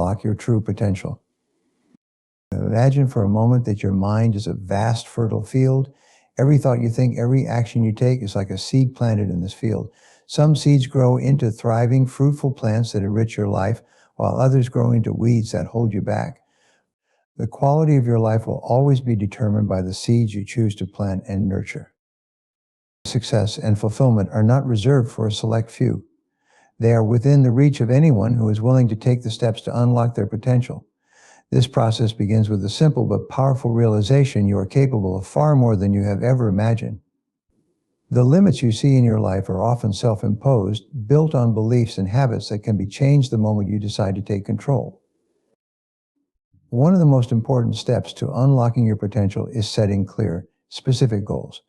unlock your true potential. Imagine for a moment that your mind is a vast, fertile field. Every thought you think, every action you take is like a seed planted in this field. Some seeds grow into thriving, fruitful plants that enrich your life, while others grow into weeds that hold you back. The quality of your life will always be determined by the seeds you choose to plant and nurture. Success and fulfillment are not reserved for a select few. They are within the reach of anyone who is willing to take the steps to unlock their potential. This process begins with the simple but powerful realization you are capable of far more than you have ever imagined. The limits you see in your life are often self-imposed, built on beliefs and habits that can be changed the moment you decide to take control. One of the most important steps to unlocking your potential is setting clear, specific goals.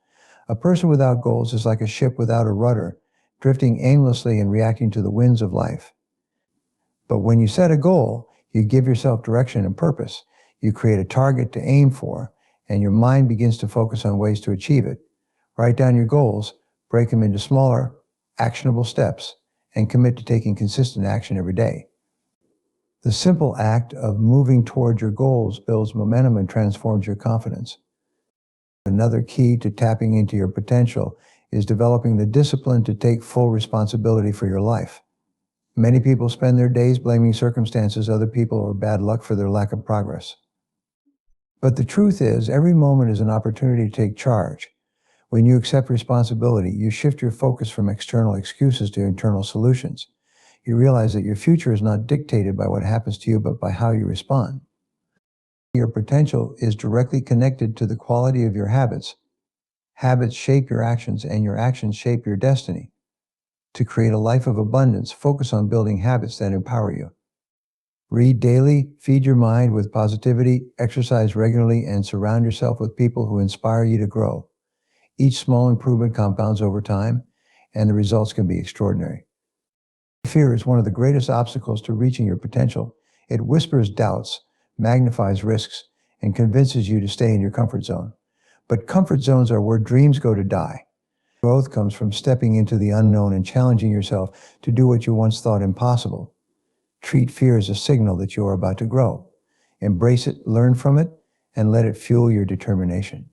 A person without goals is like a ship without a rudder, drifting aimlessly and reacting to the winds of life. But when you set a goal, you give yourself direction and purpose. You create a target to aim for, and your mind begins to focus on ways to achieve it. Write down your goals, break them into smaller, actionable steps, and commit to taking consistent action every day. The simple act of moving toward your goals builds momentum and transforms your confidence. Another key to tapping into your potential is developing the discipline to take full responsibility for your life. Many people spend their days blaming circumstances, other people, or bad luck for their lack of progress. But the truth is, every moment is an opportunity to take charge. When you accept responsibility, you shift your focus from external excuses to internal solutions. You realize that your future is not dictated by what happens to you, but by how you respond. Your potential is directly connected to the quality of your habits. Habits shape your actions, and your actions shape your destiny. To create a life of abundance, focus on building habits that empower you. Read daily, feed your mind with positivity, exercise regularly, and surround yourself with people who inspire you to grow. Each small improvement compounds over time, and the results can be extraordinary. Fear is one of the greatest obstacles to reaching your potential. It whispers doubts, magnifies risks, and convinces you to stay in your comfort zone. But comfort zones are where dreams go to die. Growth comes from stepping into the unknown and challenging yourself to do what you once thought impossible. Treat fear as a signal that you are about to grow. Embrace it, learn from it, and let it fuel your determination.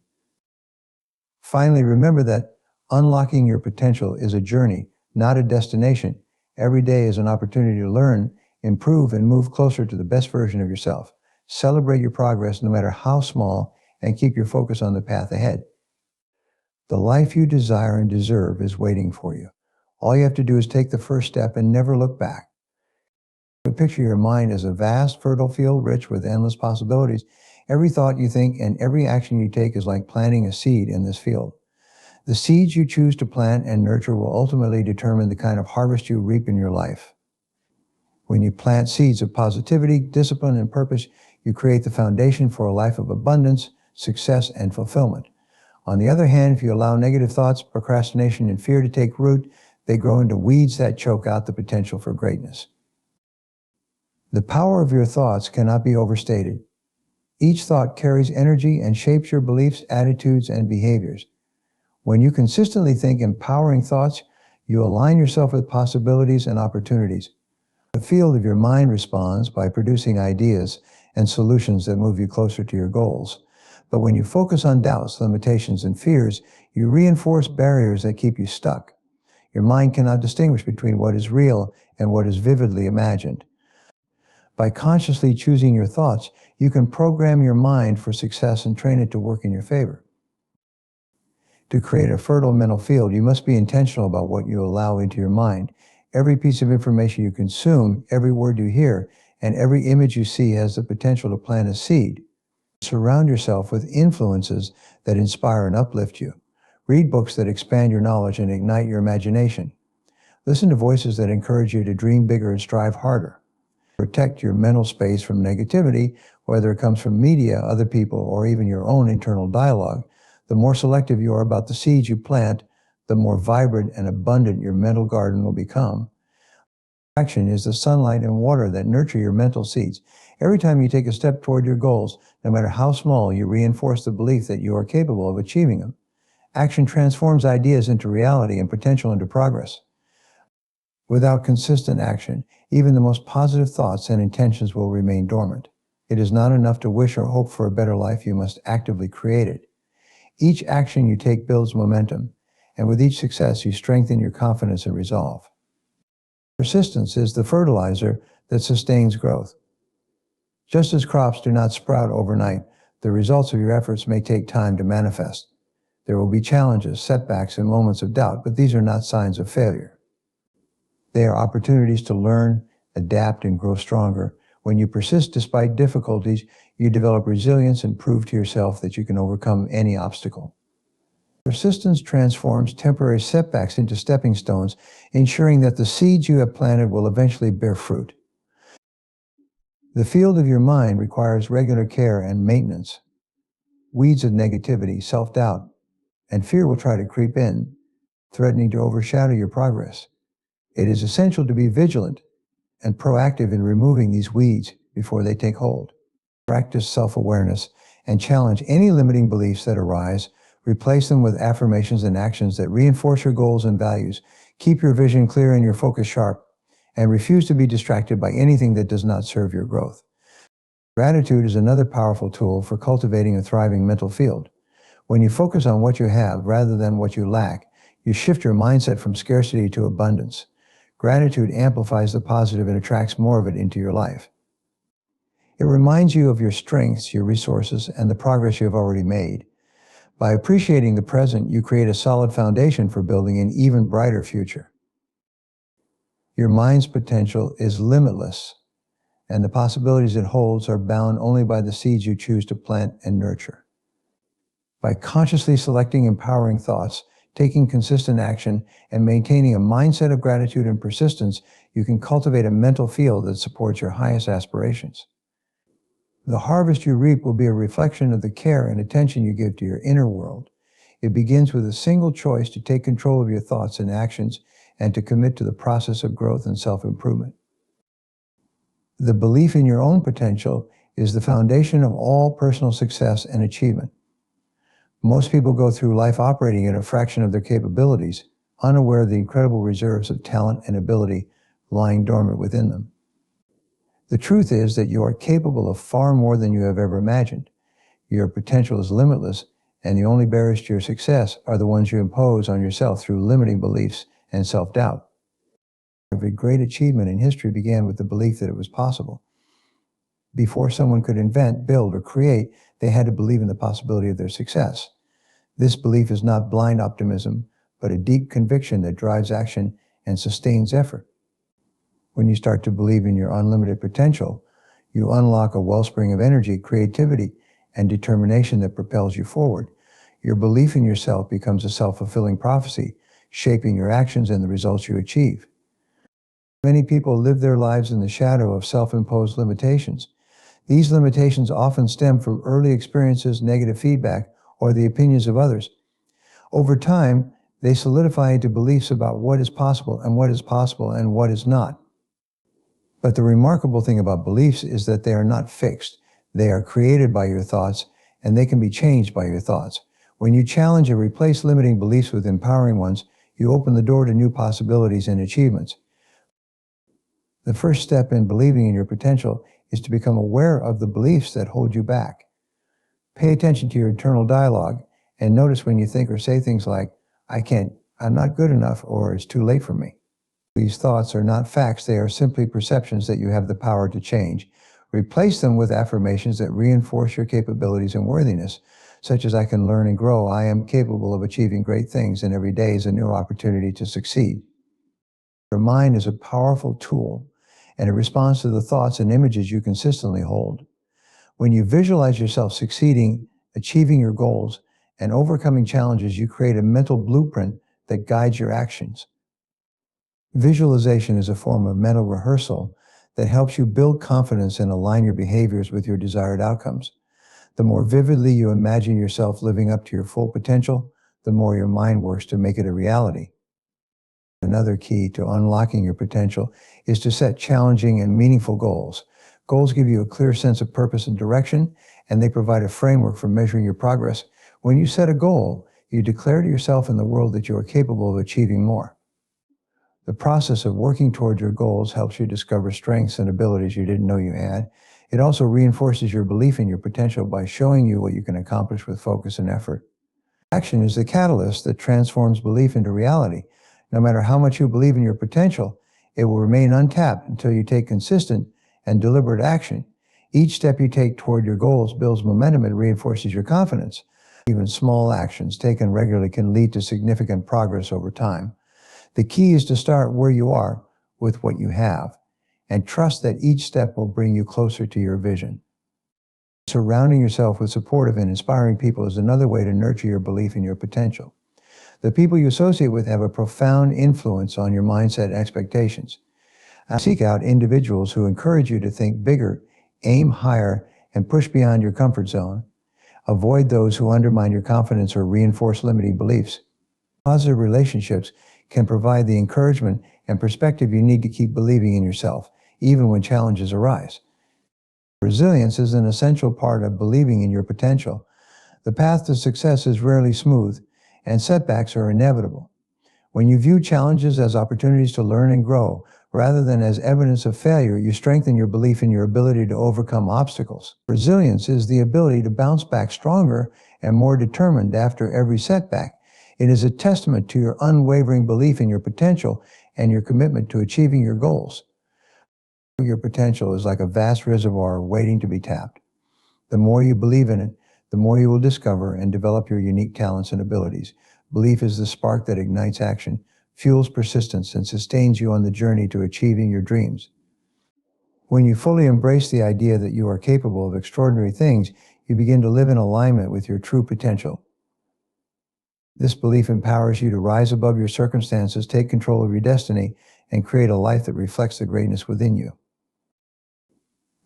Finally, remember that unlocking your potential is a journey, not a destination. Every day is an opportunity to learn, improve, and move closer to the best version of yourself. Celebrate your progress, no matter how small, and keep your focus on the path ahead. The life you desire and deserve is waiting for you. All you have to do is take the first step and never look back. Picture your mind as a vast, fertile field rich with endless possibilities. Every thought you think and every action you take is like planting a seed in this field. The seeds you choose to plant and nurture will ultimately determine the kind of harvest you reap in your life. When you plant seeds of positivity, discipline, and purpose, you create the foundation for a life of abundance, success, and fulfillment. On the other hand, if you allow negative thoughts, procrastination, and fear to take root, they grow into weeds that choke out the potential for greatness. The power of your thoughts cannot be overstated. Each thought carries energy and shapes your beliefs, attitudes, and behaviors. When you consistently think empowering thoughts, you align yourself with possibilities and opportunities. The field of your mind responds by producing ideas and solutions that move you closer to your goals. But when you focus on doubts, limitations, and fears, you reinforce barriers that keep you stuck. Your mind cannot distinguish between what is real and what is vividly imagined. By consciously choosing your thoughts, you can program your mind for success and train it to work in your favor. To create a fertile mental field, you must be intentional about what you allow into your mind. Every piece of information you consume, every word you hear, and every image you see has the potential to plant a seed. Surround yourself with influences that inspire and uplift you. Read books that expand your knowledge and ignite your imagination. Listen to voices that encourage you to dream bigger and strive harder. Protect your mental space from negativity, whether it comes from media, other people, or even your own internal dialogue. The more selective you are about the seeds you plant, the more vibrant and abundant your mental garden will become. Action is the sunlight and water that nurture your mental seeds. Every time you take a step toward your goals, no matter how small, you reinforce the belief that you are capable of achieving them. Action transforms ideas into reality and potential into progress. Without consistent action, even the most positive thoughts and intentions will remain dormant. It is not enough to wish or hope for a better life, you must actively create it. Each action you take builds momentum, and with each success you strengthen your confidence and resolve. Persistence is the fertilizer that sustains growth. Just as crops do not sprout overnight, the results of your efforts may take time to manifest. There will be challenges, setbacks, and moments of doubt, but these are not signs of failure. They are opportunities to learn, adapt, and grow stronger. When you persist despite difficulties, you develop resilience and prove to yourself that you can overcome any obstacle. Persistence transforms temporary setbacks into stepping stones, ensuring that the seeds you have planted will eventually bear fruit. The field of your mind requires regular care and maintenance. Weeds of negativity, self-doubt, and fear will try to creep in, threatening to overshadow your progress. It is essential to be vigilant and proactive in removing these weeds before they take hold. Practice self-awareness and challenge any limiting beliefs that arise. Replace them with affirmations and actions that reinforce your goals and values. Keep your vision clear and your focus sharp, and refuse to be distracted by anything that does not serve your growth. Gratitude is another powerful tool for cultivating a thriving mental field. When you focus on what you have rather than what you lack, you shift your mindset from scarcity to abundance. Gratitude amplifies the positive and attracts more of it into your life. It reminds you of your strengths, your resources, and the progress you have already made. By appreciating the present, you create a solid foundation for building an even brighter future. Your mind's potential is limitless, and the possibilities it holds are bound only by the seeds you choose to plant and nurture. By consciously selecting empowering thoughts, taking consistent action, and maintaining a mindset of gratitude and persistence, you can cultivate a mental field that supports your highest aspirations. The harvest you reap will be a reflection of the care and attention you give to your inner world. It begins with a single choice to take control of your thoughts and actions and to commit to the process of growth and self-improvement. The belief in your own potential is the foundation of all personal success and achievement. Most people go through life operating at a fraction of their capabilities, unaware of the incredible reserves of talent and ability lying dormant within them. The truth is that you are capable of far more than you have ever imagined. Your potential is limitless, and the only barriers to your success are the ones you impose on yourself through limiting beliefs and self-doubt. Every great achievement in history began with the belief that it was possible. Before someone could invent, build, or create, they had to believe in the possibility of their success. This belief is not blind optimism, but a deep conviction that drives action and sustains effort. When you start to believe in your unlimited potential, you unlock a wellspring of energy, creativity, and determination that propels you forward. Your belief in yourself becomes a self-fulfilling prophecy, shaping your actions and the results you achieve. Many people live their lives in the shadow of self-imposed limitations. These limitations often stem from early experiences, negative feedback, or the opinions of others. Over time, they solidify into beliefs about what is possible and what is not. But the remarkable thing about beliefs is that they are not fixed. They are created by your thoughts, and they can be changed by your thoughts. When you challenge and replace limiting beliefs with empowering ones, you open the door to new possibilities and achievements. The first step in believing in your potential is to become aware of the beliefs that hold you back. Pay attention to your internal dialogue and notice when you think or say things like, I can't, I'm not good enough, or it's too late for me. These thoughts are not facts, they are simply perceptions that you have the power to change. Replace them with affirmations that reinforce your capabilities and worthiness, such as I can learn and grow, I am capable of achieving great things, and every day is a new opportunity to succeed. Your mind is a powerful tool, and it responds to the thoughts and images you consistently hold. When you visualize yourself succeeding, achieving your goals, and overcoming challenges, you create a mental blueprint that guides your actions. Visualization is a form of mental rehearsal that helps you build confidence and align your behaviors with your desired outcomes. The more vividly you imagine yourself living up to your full potential, the more your mind works to make it a reality. Another key to unlocking your potential is to set challenging and meaningful goals. Goals give you a clear sense of purpose and direction, and they provide a framework for measuring your progress. When you set a goal, you declare to yourself and the world that you are capable of achieving more. The process of working toward your goals helps you discover strengths and abilities you didn't know you had. It also reinforces your belief in your potential by showing you what you can accomplish with focus and effort. Action is the catalyst that transforms belief into reality. No matter how much you believe in your potential, it will remain untapped until you take consistent and deliberate action. Each step you take toward your goals builds momentum and reinforces your confidence. Even small actions taken regularly can lead to significant progress over time. The key is to start where you are with what you have, and trust that each step will bring you closer to your vision. Surrounding yourself with supportive and inspiring people is another way to nurture your belief in your potential. The people you associate with have a profound influence on your mindset and expectations. Seek out individuals who encourage you to think bigger, aim higher, and push beyond your comfort zone. Avoid those who undermine your confidence or reinforce limiting beliefs. Positive relationships can provide the encouragement and perspective you need to keep believing in yourself, even when challenges arise. Resilience is an essential part of believing in your potential. The path to success is rarely smooth, and setbacks are inevitable. When you view challenges as opportunities to learn and grow, rather than as evidence of failure, you strengthen your belief in your ability to overcome obstacles. Resilience is the ability to bounce back stronger and more determined after every setback. It is a testament to your unwavering belief in your potential and your commitment to achieving your goals. Your potential is like a vast reservoir waiting to be tapped. The more you believe in it, the more you will discover and develop your unique talents and abilities. Belief is the spark that ignites action, fuels persistence, and sustains you on the journey to achieving your dreams. When you fully embrace the idea that you are capable of extraordinary things, you begin to live in alignment with your true potential. This belief empowers you to rise above your circumstances, take control of your destiny, and create a life that reflects the greatness within you.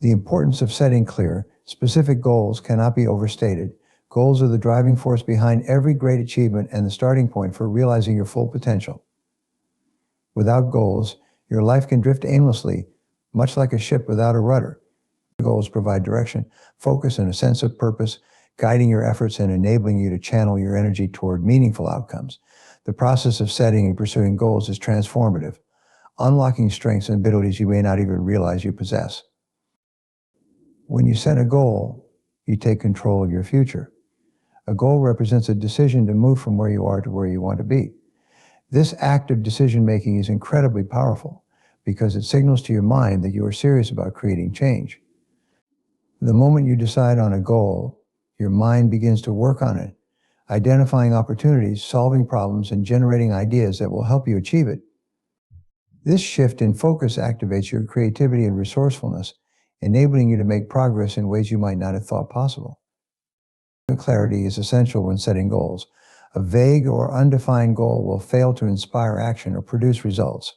The importance of setting clear, specific goals cannot be overstated. Goals are the driving force behind every great achievement and the starting point for realizing your full potential. Without goals, your life can drift aimlessly, much like a ship without a rudder. Goals provide direction, focus, and a sense of purpose, guiding your efforts and enabling you to channel your energy toward meaningful outcomes. The process of setting and pursuing goals is transformative, unlocking strengths and abilities you may not even realize you possess. When you set a goal, you take control of your future. A goal represents a decision to move from where you are to where you want to be. This act of decision-making is incredibly powerful because it signals to your mind that you are serious about creating change. The moment you decide on a goal, your mind begins to work on it, identifying opportunities, solving problems, and generating ideas that will help you achieve it. This shift in focus activates your creativity and resourcefulness, enabling you to make progress in ways you might not have thought possible. Clarity is essential when setting goals. A vague or undefined goal will fail to inspire action or produce results.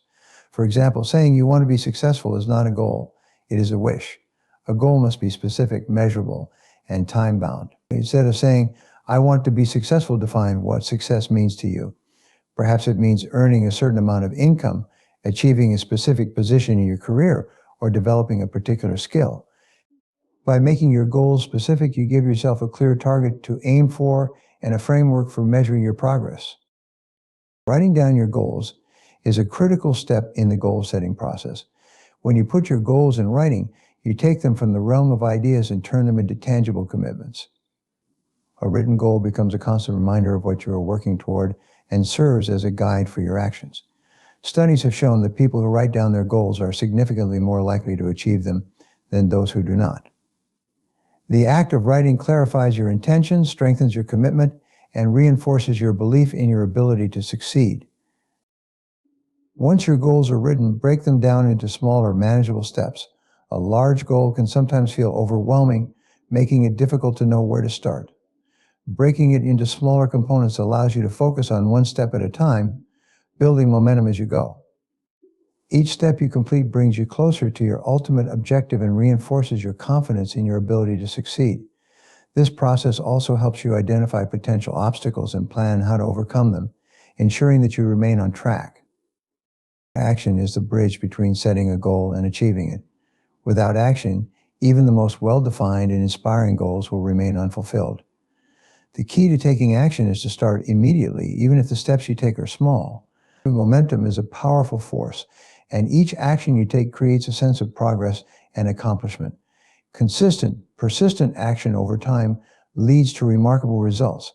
For example, saying you want to be successful is not a goal, it is a wish. A goal must be specific, measurable, and time-bound. Instead of saying, I want to be successful, define what success means to you. Perhaps it means earning a certain amount of income, achieving a specific position in your career, or developing a particular skill. By making your goals specific, you give yourself a clear target to aim for and a framework for measuring your progress. Writing down your goals is a critical step in the goal-setting process. When you put your goals in writing, you take them from the realm of ideas and turn them into tangible commitments. A written goal becomes a constant reminder of what you are working toward and serves as a guide for your actions. Studies have shown that people who write down their goals are significantly more likely to achieve them than those who do not. The act of writing clarifies your intentions, strengthens your commitment, and reinforces your belief in your ability to succeed. Once your goals are written, break them down into smaller, manageable steps. A large goal can sometimes feel overwhelming, making it difficult to know where to start. Breaking it into smaller components allows you to focus on one step at a time, building momentum as you go. Each step you complete brings you closer to your ultimate objective and reinforces your confidence in your ability to succeed. This process also helps you identify potential obstacles and plan how to overcome them, ensuring that you remain on track. Action is the bridge between setting a goal and achieving it. Without action, even the most well-defined and inspiring goals will remain unfulfilled. The key to taking action is to start immediately, even if the steps you take are small. Momentum is a powerful force, and each action you take creates a sense of progress and accomplishment. Consistent, persistent action over time leads to remarkable results.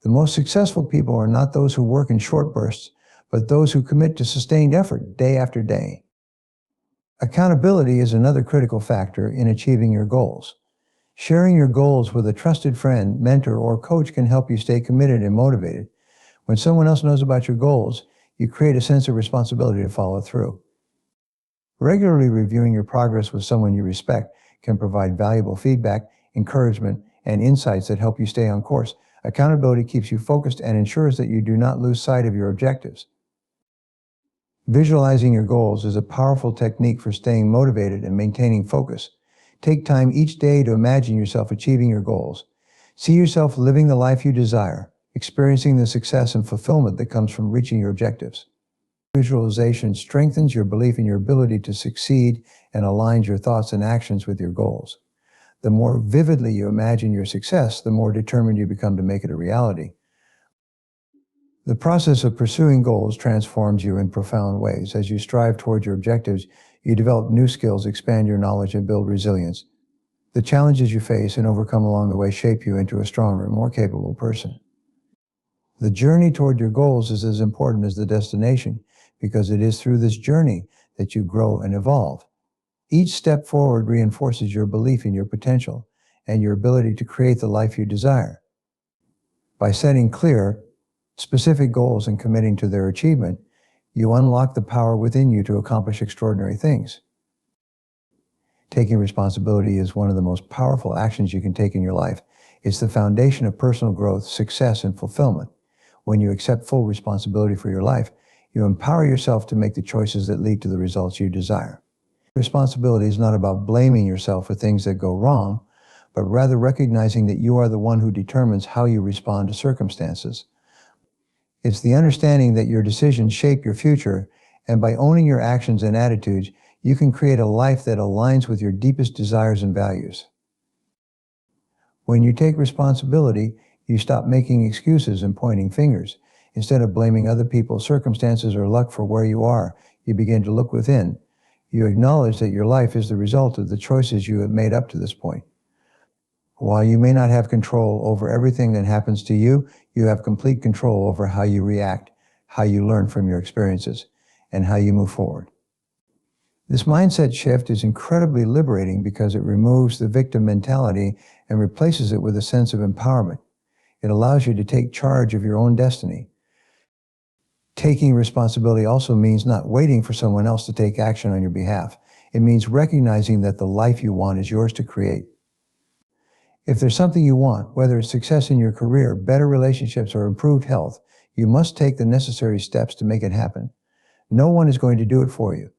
The most successful people are not those who work in short bursts, but those who commit to sustained effort day after day. Accountability is another critical factor in achieving your goals. Sharing your goals with a trusted friend, mentor, or coach can help you stay committed and motivated. When someone else knows about your goals, you create a sense of responsibility to follow through. Regularly reviewing your progress with someone you respect can provide valuable feedback, encouragement, and insights that help you stay on course. Accountability keeps you focused and ensures that you do not lose sight of your objectives. Visualizing your goals is a powerful technique for staying motivated and maintaining focus. Take time each day to imagine yourself achieving your goals. See yourself living the life you desire, experiencing the success and fulfillment that comes from reaching your objectives. Visualization strengthens your belief in your ability to succeed and aligns your thoughts and actions with your goals. The more vividly you imagine your success, the more determined you become to make it a reality. The process of pursuing goals transforms you in profound ways. As you strive toward your objectives, you develop new skills, expand your knowledge, and build resilience. The challenges you face and overcome along the way shape you into a stronger and more capable person. The journey toward your goals is as important as the destination, because it is through this journey that you grow and evolve. Each step forward reinforces your belief in your potential and your ability to create the life you desire. By setting clear, specific goals and committing to their achievement, you unlock the power within you to accomplish extraordinary things. Taking responsibility is one of the most powerful actions you can take in your life. It's the foundation of personal growth, success, and fulfillment. When you accept full responsibility for your life, you empower yourself to make the choices that lead to the results you desire. Responsibility is not about blaming yourself for things that go wrong, but rather recognizing that you are the one who determines how you respond to circumstances. It's the understanding that your decisions shape your future, and by owning your actions and attitudes, you can create a life that aligns with your deepest desires and values. When you take responsibility, you stop making excuses and pointing fingers. Instead of blaming other people, circumstances, or luck for where you are, you begin to look within. You acknowledge that your life is the result of the choices you have made up to this point. While you may not have control over everything that happens to you, you have complete control over how you react, how you learn from your experiences, and how you move forward. This mindset shift is incredibly liberating because it removes the victim mentality and replaces it with a sense of empowerment. It allows you to take charge of your own destiny. Taking responsibility also means not waiting for someone else to take action on your behalf. It means recognizing that the life you want is yours to create. If there's something you want, whether it's success in your career, better relationships, or improved health, you must take the necessary steps to make it happen. No one is going to do it for you.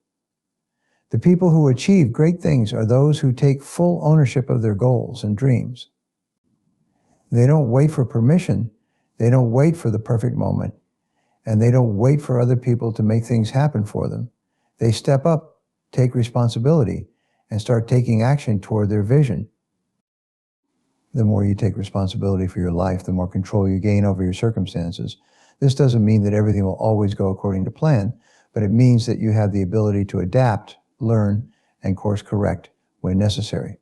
The people who achieve great things are those who take full ownership of their goals and dreams. They don't wait for permission. They don't wait for the perfect moment. And they don't wait for other people to make things happen for them. They step up, take responsibility, and start taking action toward their vision. The more you take responsibility for your life, the more control you gain over your circumstances. This doesn't mean that everything will always go according to plan, but it means that you have the ability to adapt, learn, and course correct when necessary.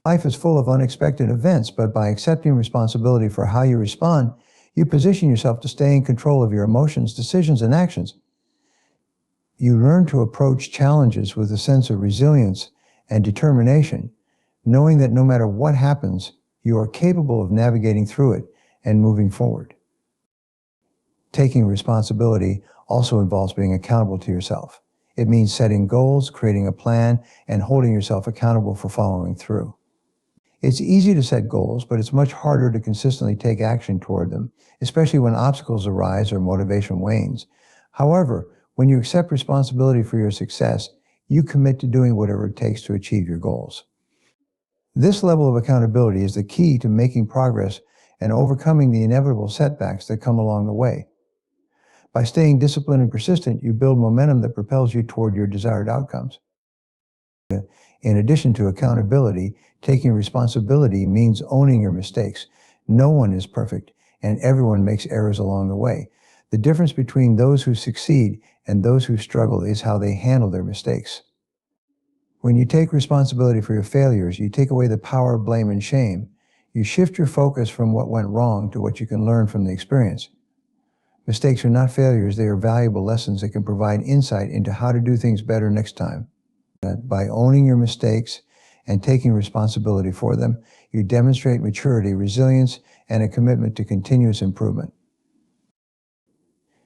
Life is full of unexpected events, but by accepting responsibility for how you respond, you position yourself to stay in control of your emotions, decisions, and actions. You learn to approach challenges with a sense of resilience and determination, knowing that no matter what happens, you are capable of navigating through it and moving forward. Taking responsibility also involves being accountable to yourself. It means setting goals, creating a plan, and holding yourself accountable for following through. It's easy to set goals, but it's much harder to consistently take action toward them, especially when obstacles arise or motivation wanes. However, when you accept responsibility for your success, you commit to doing whatever it takes to achieve your goals. This level of accountability is the key to making progress and overcoming the inevitable setbacks that come along the way. By staying disciplined and persistent, you build momentum that propels you toward your desired outcomes. In addition to accountability, taking responsibility means owning your mistakes. No one is perfect, and everyone makes errors along the way. The difference between those who succeed and those who struggle is how they handle their mistakes. When you take responsibility for your failures, you take away the power of blame and shame. You shift your focus from what went wrong to what you can learn from the experience. Mistakes are not failures, they are valuable lessons that can provide insight into how to do things better next time. By owning your mistakes and taking responsibility for them, you demonstrate maturity, resilience, and a commitment to continuous improvement.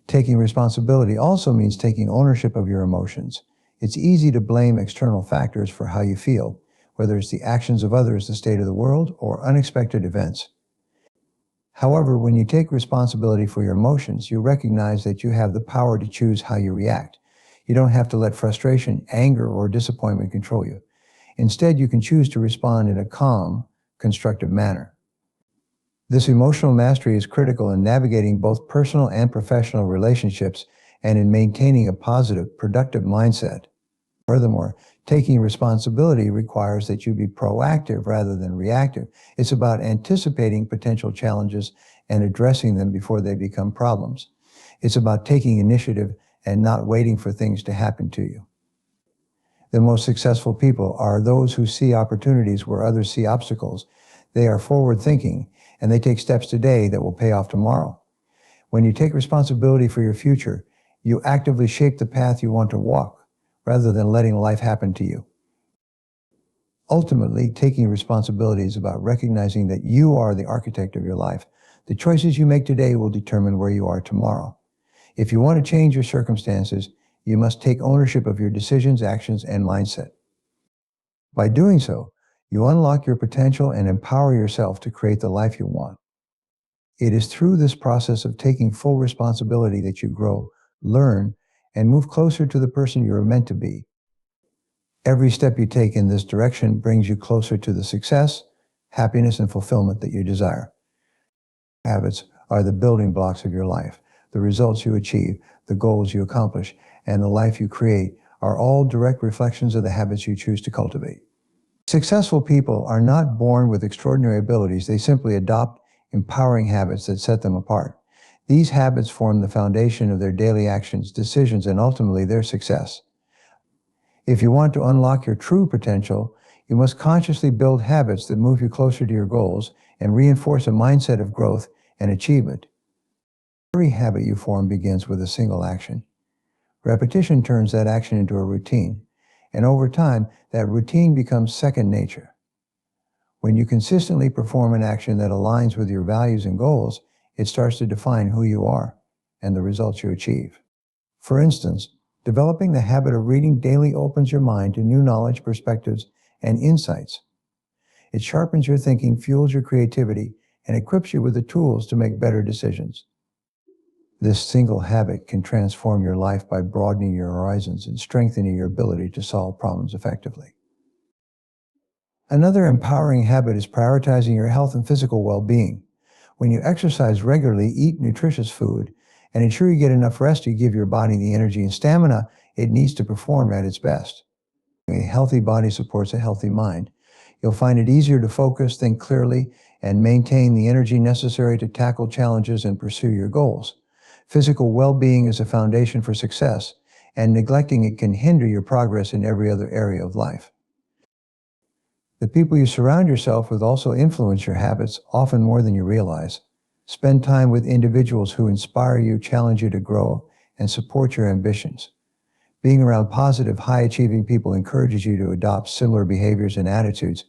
Taking responsibility also means taking ownership of your emotions. It's easy to blame external factors for how you feel, whether it's the actions of others, the state of the world, or unexpected events. However, when you take responsibility for your emotions, you recognize that you have the power to choose how you react. You don't have to let frustration, anger, or disappointment control you. Instead, you can choose to respond in a calm, constructive manner. This emotional mastery is critical in navigating both personal and professional relationships and in maintaining a positive, productive mindset. Furthermore, taking responsibility requires that you be proactive rather than reactive. It's about anticipating potential challenges and addressing them before they become problems. It's about taking initiative and not waiting for things to happen to you. The most successful people are those who see opportunities where others see obstacles. They are forward-thinking, and they take steps today that will pay off tomorrow. When you take responsibility for your future, you actively shape the path you want to walk, rather than letting life happen to you. Ultimately, taking responsibility is about recognizing that you are the architect of your life. The choices you make today will determine where you are tomorrow. If you want to change your circumstances, you must take ownership of your decisions, actions, and mindset. By doing so, you unlock your potential and empower yourself to create the life you want. It is through this process of taking full responsibility that you grow, learn, and move closer to the person you are meant to be. Every step you take in this direction brings you closer to the success, happiness, and fulfillment that you desire. Habits are the building blocks of your life. The results you achieve, the goals you accomplish, and the life you create are all direct reflections of the habits you choose to cultivate. Successful people are not born with extraordinary abilities. They simply adopt empowering habits that set them apart. These habits form the foundation of their daily actions, decisions, and ultimately their success. If you want to unlock your true potential, you must consciously build habits that move you closer to your goals and reinforce a mindset of growth and achievement. Every habit you form begins with a single action. Repetition turns that action into a routine, and over time, that routine becomes second nature. When you consistently perform an action that aligns with your values and goals, it starts to define who you are and the results you achieve. For instance, developing the habit of reading daily opens your mind to new knowledge, perspectives, and insights. It sharpens your thinking, fuels your creativity, and equips you with the tools to make better decisions. This single habit can transform your life by broadening your horizons and strengthening your ability to solve problems effectively. Another empowering habit is prioritizing your health and physical well-being. When you exercise regularly, eat nutritious food, and ensure you get enough rest, you give your body the energy and stamina it needs to perform at its best. A healthy body supports a healthy mind. You'll find it easier to focus, think clearly, and maintain the energy necessary to tackle challenges and pursue your goals. Physical well-being is a foundation for success, and neglecting it can hinder your progress in every other area of life. The people you surround yourself with also influence your habits, often more than you realize. Spend time with individuals who inspire you, challenge you to grow, and support your ambitions. Being around positive, high-achieving people encourages you to adopt similar behaviors and attitudes.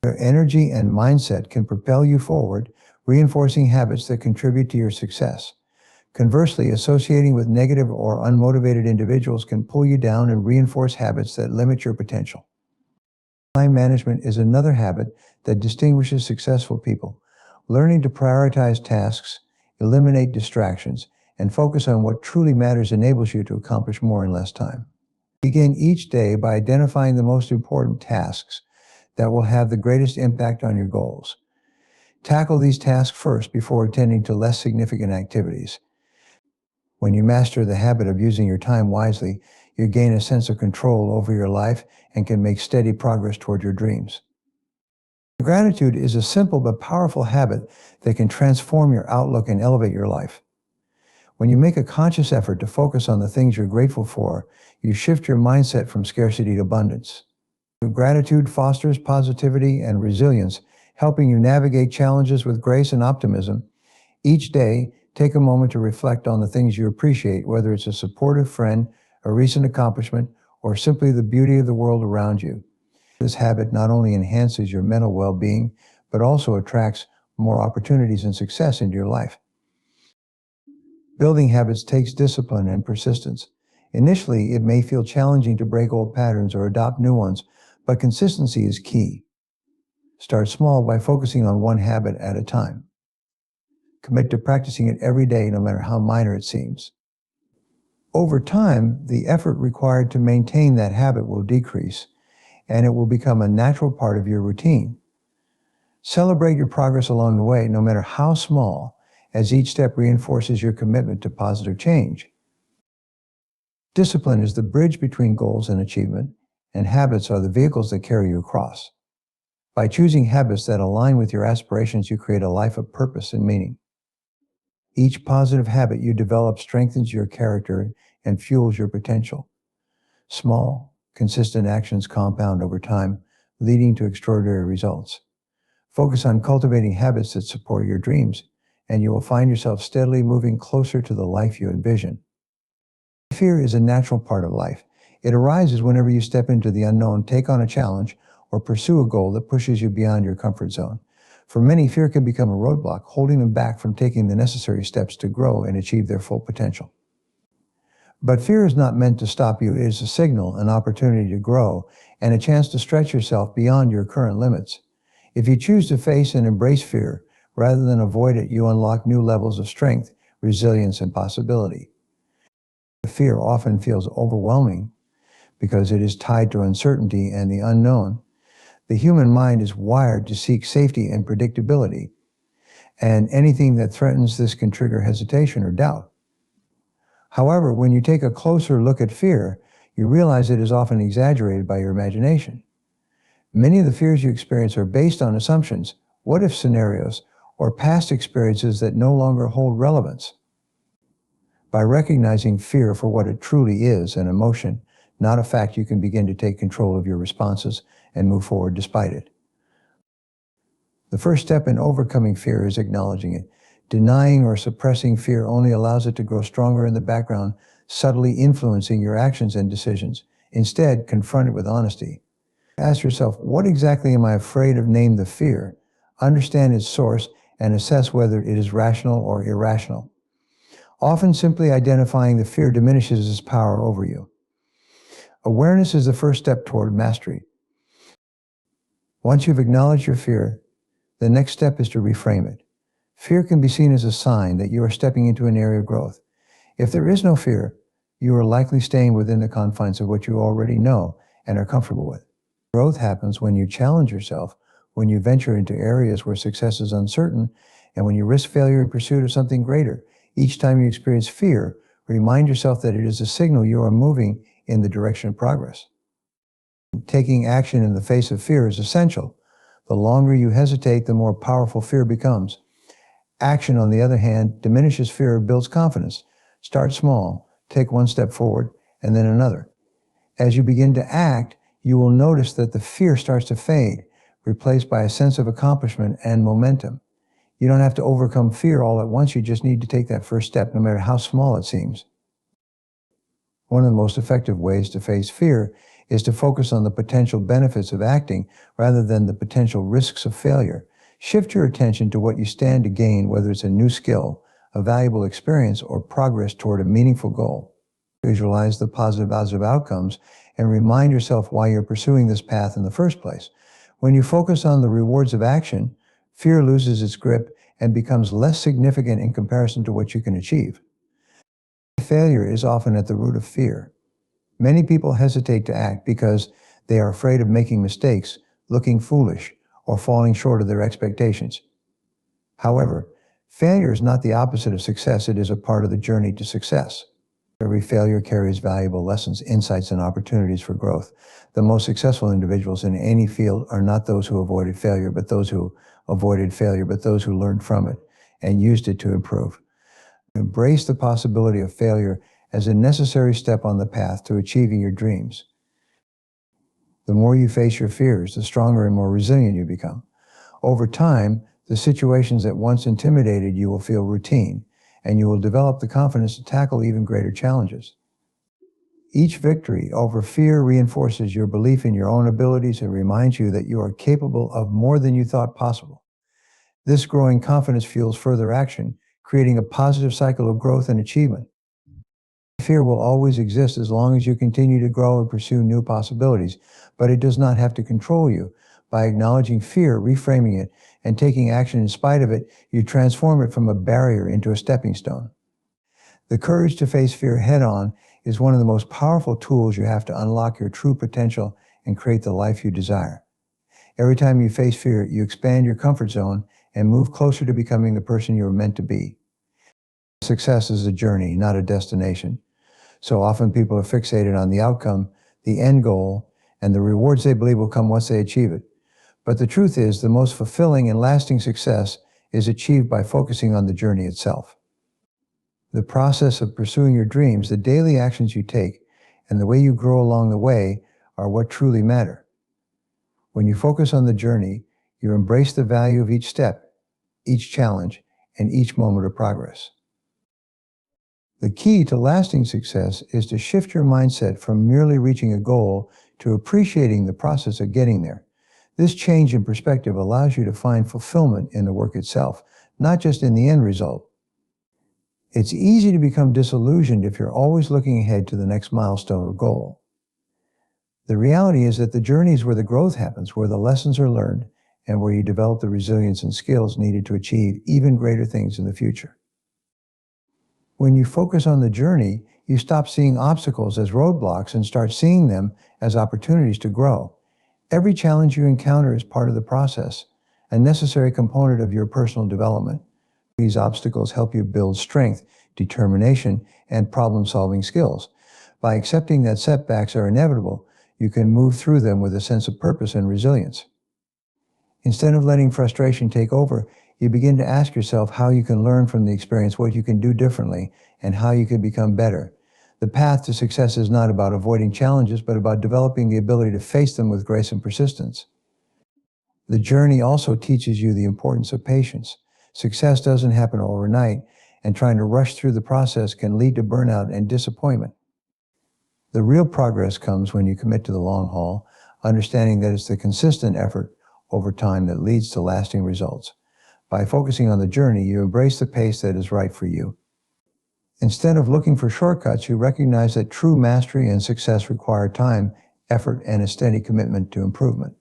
Their energy and mindset can propel you forward, reinforcing habits that contribute to your success. Conversely, associating with negative or unmotivated individuals can pull you down and reinforce habits that limit your potential. Time management is another habit that distinguishes successful people. Learning to prioritize tasks, eliminate distractions, and focus on what truly matters enables you to accomplish more in less time. Begin each day by identifying the most important tasks that will have the greatest impact on your goals. Tackle these tasks first before attending to less significant activities. When you master the habit of using your time wisely, you gain a sense of control over your life and can make steady progress toward your dreams. Gratitude is a simple but powerful habit that can transform your outlook and elevate your life. When you make a conscious effort to focus on the things you're grateful for, you shift your mindset from scarcity to abundance. Gratitude fosters positivity and resilience, helping you navigate challenges with grace and optimism. Each day, take a moment to reflect on the things you appreciate, whether it's a supportive friend, a recent accomplishment, or simply the beauty of the world around you. This habit not only enhances your mental well-being, but also attracts more opportunities and success into your life. Building habits takes discipline and persistence. Initially, it may feel challenging to break old patterns or adopt new ones, but consistency is key. Start small by focusing on one habit at a time. Commit to practicing it every day, no matter how minor it seems. Over time, the effort required to maintain that habit will decrease, and it will become a natural part of your routine. Celebrate your progress along the way, no matter how small, as each step reinforces your commitment to positive change. Discipline is the bridge between goals and achievement, and habits are the vehicles that carry you across. By choosing habits that align with your aspirations, you create a life of purpose and meaning. Each positive habit you develop strengthens your character and fuels your potential. Small, consistent actions compound over time, leading to extraordinary results. Focus on cultivating habits that support your dreams, and you will find yourself steadily moving closer to the life you envision. Fear is a natural part of life. It arises whenever you step into the unknown, take on a challenge, or pursue a goal that pushes you beyond your comfort zone. For many, fear can become a roadblock, holding them back from taking the necessary steps to grow and achieve their full potential. But fear is not meant to stop you. It is a signal, an opportunity to grow, and a chance to stretch yourself beyond your current limits. If you choose to face and embrace fear, rather than avoid it, you unlock new levels of strength, resilience, and possibility. Fear often feels overwhelming because it is tied to uncertainty and the unknown. The human mind is wired to seek safety and predictability, and anything that threatens this can trigger hesitation or doubt. However, when you take a closer look at fear, you realize it is often exaggerated by your imagination. Many of the fears you experience are based on assumptions, what-if scenarios, or past experiences that no longer hold relevance. By recognizing fear for what it truly is, an emotion, not a fact, you can begin to take control of your responses and move forward despite it. The first step in overcoming fear is acknowledging it. Denying or suppressing fear only allows it to grow stronger in the background, subtly influencing your actions and decisions. Instead, confront it with honesty. Ask yourself, what exactly am I afraid of? Name the fear. Understand its source and assess whether it is rational or irrational. Often simply identifying the fear diminishes its power over you. Awareness is the first step toward mastery. Once you've acknowledged your fear, the next step is to reframe it. Fear can be seen as a sign that you are stepping into an area of growth. If there is no fear, you are likely staying within the confines of what you already know and are comfortable with. Growth happens when you challenge yourself, when you venture into areas where success is uncertain, and when you risk failure in pursuit of something greater. Each time you experience fear, remind yourself that it is a signal you are moving in the direction of progress. Taking action in the face of fear is essential. The longer you hesitate, the more powerful fear becomes. Action, on the other hand, diminishes fear, builds confidence. Start small, take one step forward, and then another. As you begin to act, you will notice that the fear starts to fade, replaced by a sense of accomplishment and momentum. You don't have to overcome fear all at once. You just need to take that first step, no matter how small it seems. One of the most effective ways to face fear is to focus on the potential benefits of acting rather than the potential risks of failure. Shift your attention to what you stand to gain, whether it's a new skill, a valuable experience, or progress toward a meaningful goal. Visualize the positive outcomes and remind yourself why you're pursuing this path in the first place. When you focus on the rewards of action, fear loses its grip and becomes less significant in comparison to what you can achieve. Failure is often at the root of fear. Many people hesitate to act because they are afraid of making mistakes, looking foolish, or falling short of their expectations. However, failure is not the opposite of success. It is a part of the journey to success. Every failure carries valuable lessons, insights, and opportunities for growth. The most successful individuals in any field are not those who avoided failure, but those who learned from it and used it to improve. Embrace the possibility of failure as a necessary step on the path to achieving your dreams. The more you face your fears, the stronger and more resilient you become. Over time, the situations that once intimidated you will feel routine, and you will develop the confidence to tackle even greater challenges. Each victory over fear reinforces your belief in your own abilities and reminds you that you are capable of more than you thought possible. This growing confidence fuels further action, creating a positive cycle of growth and achievement. Fear will always exist as long as you continue to grow and pursue new possibilities, but it does not have to control you. By acknowledging fear, reframing it, and taking action in spite of it, you transform it from a barrier into a stepping stone. The courage to face fear head-on is one of the most powerful tools you have to unlock your true potential and create the life you desire. Every time you face fear, you expand your comfort zone and move closer to becoming the person you are meant to be. Success is a journey, not a destination. So often people are fixated on the outcome, the end goal, and the rewards they believe will come once they achieve it. But the truth is, the most fulfilling and lasting success is achieved by focusing on the journey itself. The process of pursuing your dreams, the daily actions you take, and the way you grow along the way are what truly matter. When you focus on the journey, you embrace the value of each step, each challenge, and each moment of progress. The key to lasting success is to shift your mindset from merely reaching a goal to appreciating the process of getting there. This change in perspective allows you to find fulfillment in the work itself, not just in the end result. It's easy to become disillusioned if you're always looking ahead to the next milestone or goal. The reality is that the journey is where the growth happens, where the lessons are learned, and where you develop the resilience and skills needed to achieve even greater things in the future. When you focus on the journey, you stop seeing obstacles as roadblocks and start seeing them as opportunities to grow. Every challenge you encounter is part of the process, a necessary component of your personal development. These obstacles help you build strength, determination, and problem-solving skills. By accepting that setbacks are inevitable, you can move through them with a sense of purpose and resilience. Instead of letting frustration take over, you begin to ask yourself how you can learn from the experience, what you can do differently, and how you can become better. The path to success is not about avoiding challenges, but about developing the ability to face them with grace and persistence. The journey also teaches you the importance of patience. Success doesn't happen overnight, and trying to rush through the process can lead to burnout and disappointment. The real progress comes when you commit to the long haul, understanding that it's the consistent effort over time that leads to lasting results. By focusing on the journey, you embrace the pace that is right for you. Instead of looking for shortcuts, you recognize that true mastery and success require time, effort, and a steady commitment to improvement.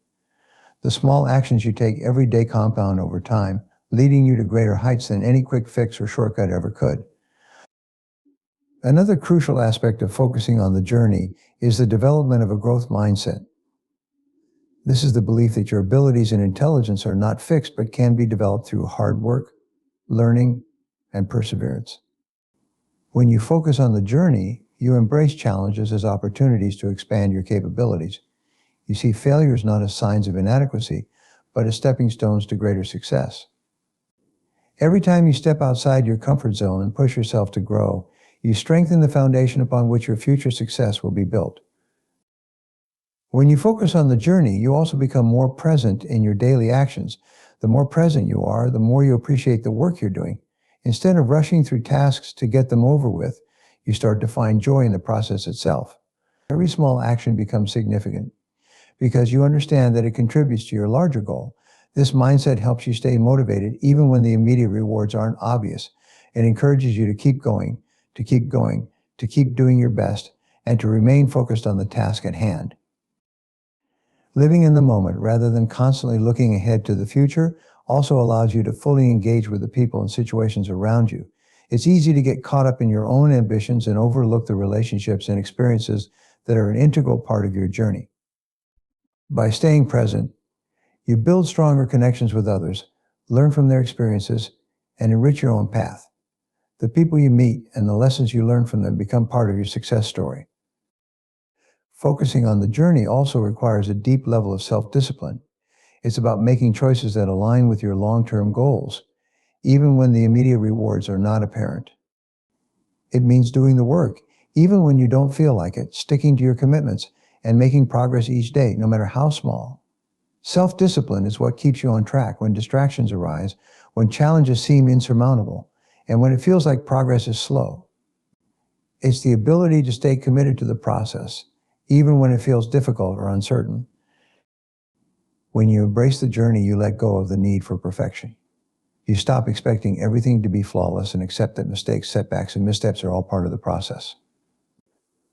The small actions you take every day compound over time, leading you to greater heights than any quick fix or shortcut ever could. Another crucial aspect of focusing on the journey is the development of a growth mindset. This is the belief that your abilities and intelligence are not fixed but can be developed through hard work, learning, and perseverance. When you focus on the journey, you embrace challenges as opportunities to expand your capabilities. You see failures not as signs of inadequacy, but as stepping stones to greater success. Every time you step outside your comfort zone and push yourself to grow, you strengthen the foundation upon which your future success will be built. When you focus on the journey, you also become more present in your daily actions. The more present you are, the more you appreciate the work you're doing. Instead of rushing through tasks to get them over with, you start to find joy in the process itself. Every small action becomes significant because you understand that it contributes to your larger goal. This mindset helps you stay motivated even when the immediate rewards aren't obvious. It encourages you to keep going, to keep going, to keep doing your best, and to remain focused on the task at hand. Living in the moment rather than constantly looking ahead to the future also allows you to fully engage with the people and situations around you. It's easy to get caught up in your own ambitions and overlook the relationships and experiences that are an integral part of your journey. By staying present, you build stronger connections with others, learn from their experiences, and enrich your own path. The people you meet and the lessons you learn from them become part of your success story. Focusing on the journey also requires a deep level of self-discipline. It's about making choices that align with your long-term goals, even when the immediate rewards are not apparent. It means doing the work, even when you don't feel like it, sticking to your commitments, and making progress each day, no matter how small. Self-discipline is what keeps you on track when distractions arise, when challenges seem insurmountable, and when it feels like progress is slow. It's the ability to stay committed to the process, even when it feels difficult or uncertain. When you embrace the journey, you let go of the need for perfection. You stop expecting everything to be flawless and accept that mistakes, setbacks, and missteps are all part of the process.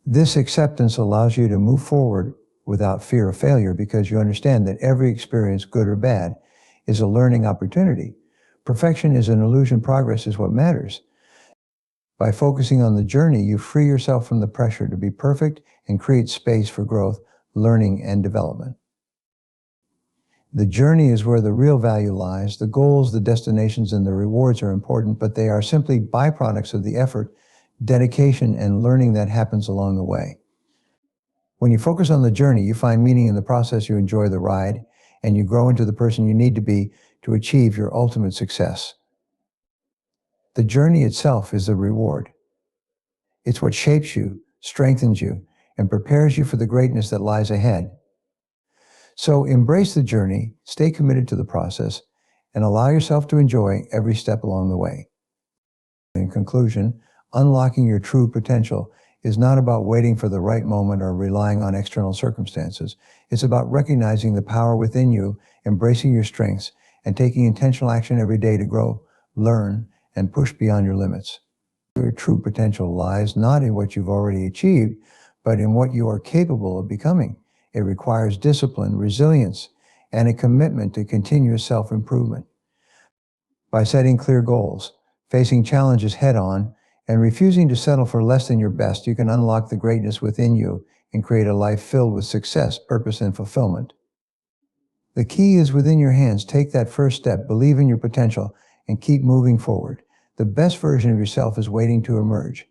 This acceptance allows you to move forward without fear of failure because you understand that every experience, good or bad, is a learning opportunity. Perfection is an illusion. Progress is what matters. By focusing on the journey, you free yourself from the pressure to be perfect and create space for growth, learning, and development. The journey is where the real value lies. The goals, the destinations, and the rewards are important, but they are simply byproducts of the effort, dedication, and learning that happens along the way. When you focus on the journey, you find meaning in the process, you enjoy the ride, and you grow into the person you need to be to achieve your ultimate success. The journey itself is the reward. It's what shapes you, strengthens you, and prepares you for the greatness that lies ahead. So embrace the journey, stay committed to the process, and allow yourself to enjoy every step along the way. In conclusion, unlocking your true potential is not about waiting for the right moment or relying on external circumstances. It's about recognizing the power within you, embracing your strengths, and taking intentional action every day to grow, learn, and push beyond your limits. Your true potential lies not in what you've already achieved, but in what you are capable of becoming. It requires discipline, resilience, and a commitment to continuous self-improvement. By setting clear goals, facing challenges head-on, and refusing to settle for less than your best, you can unlock the greatness within you and create a life filled with success, purpose, and fulfillment. The key is within your hands. Take that first step, believe in your potential, and keep moving forward. The best version of yourself is waiting to emerge.